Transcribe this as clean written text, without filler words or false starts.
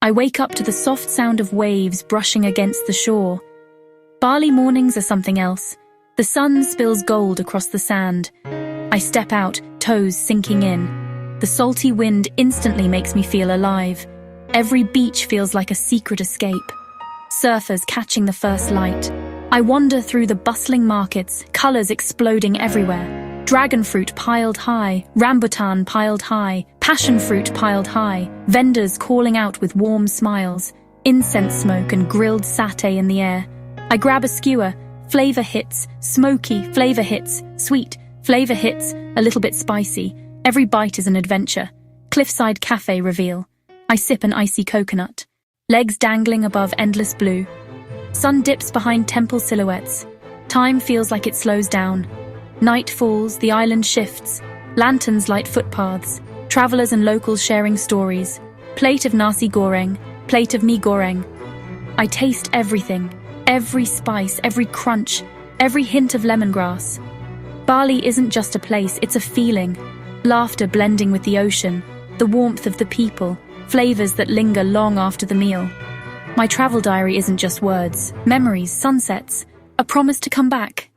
I wake up to the soft sound of waves brushing against the shore. Bali mornings are something else. The sun spills gold across the sand. I step out, toes sinking in. The salty wind instantly makes me feel alive. Every beach feels like a secret escape. Surfers catching the first light. I wander through the bustling markets, colors exploding everywhere. Dragon fruit piled high, rambutan piled high, passion fruit piled high, vendors calling out with warm smiles, incense smoke and grilled satay in the air. I grab a skewer, flavor hits, smoky, flavor hits, sweet, flavor hits, a little bit spicy. Every bite is an adventure. Cliffside cafe reveal. I sip an icy coconut. Legs dangling above endless blue. Sun dips behind temple silhouettes. Time feels like it slows down. Night falls, the island shifts. Lanterns light footpaths. Travelers and locals sharing stories. Plate of nasi goreng, plate of mee goreng. I taste everything. Every spice, every crunch, every hint of lemongrass. Bali isn't just a place, it's a feeling. Laughter blending with the ocean, the warmth of the people, flavors that linger long after the meal. My travel diary isn't just words, memories, sunsets, a promise to come back.